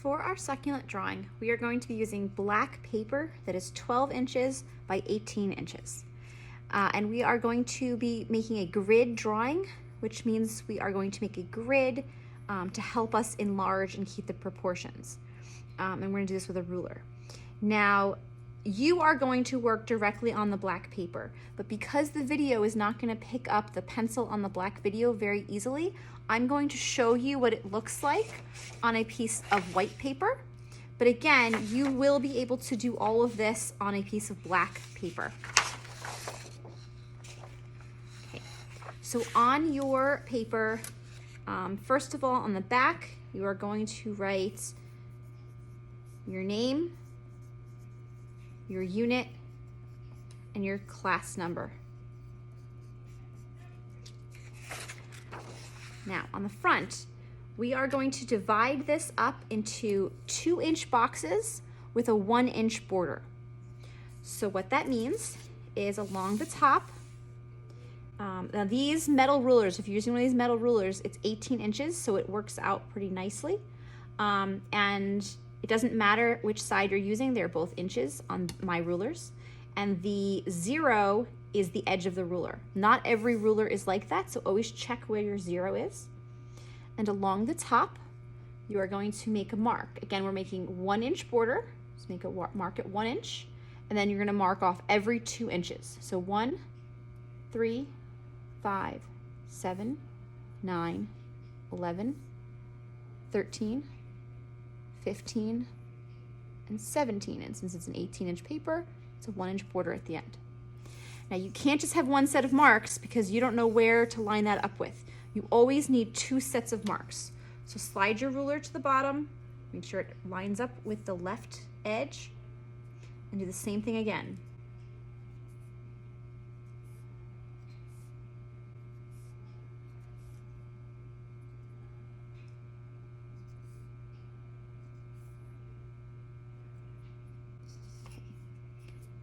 For our succulent drawing, we are going to be using black paper that is 12 inches by 18 inches. And we are going to be making a grid drawing, which means we are going to make a grid to help us enlarge and keep the proportions. And we're going to do this with a ruler. Now, you are going to work directly on the black paper, but because the video is not going to pick up the pencil on the black video very easily, I'm going to show you what it looks like on a piece of white paper. But again, you will be able to do all of this on a piece of black paper. Okay. So on your paper, first of all, on the back, you are going to write your name, your unit, and your class number. Now, on the front, we are going to divide this up into 2-inch boxes with a 1-inch border. So what that means is along the top, now these metal rulers, if you're using one of these metal rulers, it's 18 inches, so it works out pretty nicely. And it doesn't matter which side you're using, they're both inches on my rulers. And the 0 is the edge of the ruler. Not every ruler is like that, so always check where your 0 is. And along the top, you are going to make a mark. Again, we're making 1-inch border, so make a mark at 1 inch, and then you're gonna mark off every 2 inches. So 1, 3, 5, 7, 9, 11, 13, 15, and 17. And since it's an 18-inch paper, it's a 1-inch border at the end. Now you can't just have one set of marks because you don't know where to line that up with. You always need 2 sets of marks. So slide your ruler to the bottom, make sure it lines up with the left edge, and do the same thing again.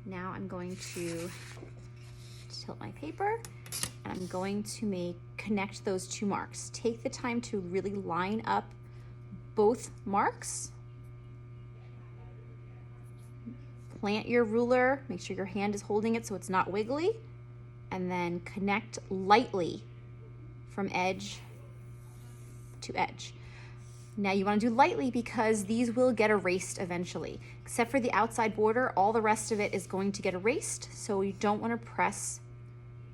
Now I'm going to tilt my paper and I'm going to connect those 2 marks. Take the time to really line up both marks. Plant your ruler, make sure your hand is holding it so it's not wiggly, and then connect lightly from edge to edge. Now you want to do lightly because these will get erased eventually. Except for the outside border, all the rest of it is going to get erased, so you don't want to press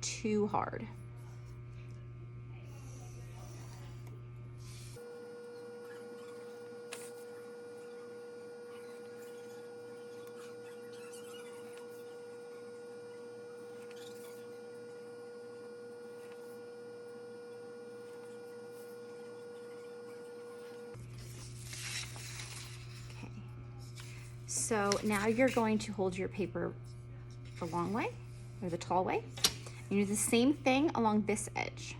too hard. So now you're going to hold your paper the long way, or the tall way, and do the same thing along this edge.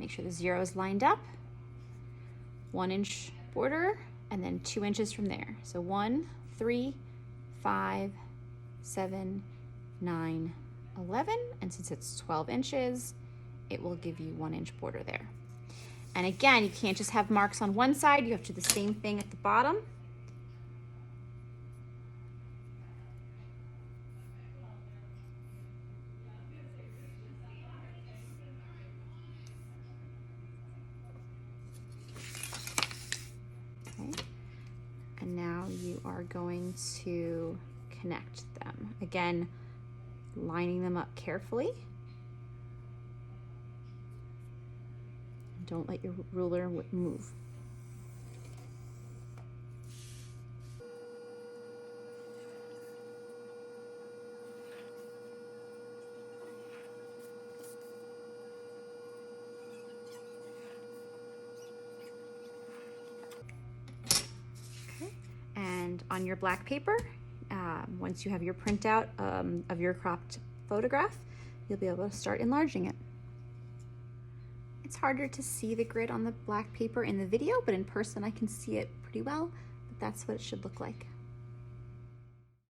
Make sure the 0 is lined up, 1-inch border, and then 2 inches from there. So 1, 3, 5, 7, 9, 11, and since it's 12 inches, it will give you 1-inch border there. And again, you can't just have marks on one side, you have to do the same thing at the bottom. And now you are going to connect them. Again, lining them up carefully. Don't let your ruler move. And on your black paper, once you have your printout of your cropped photograph, you'll be able to start enlarging it. It's harder to see the grid on the black paper in the video, but in person I can see it pretty well, but that's what it should look like.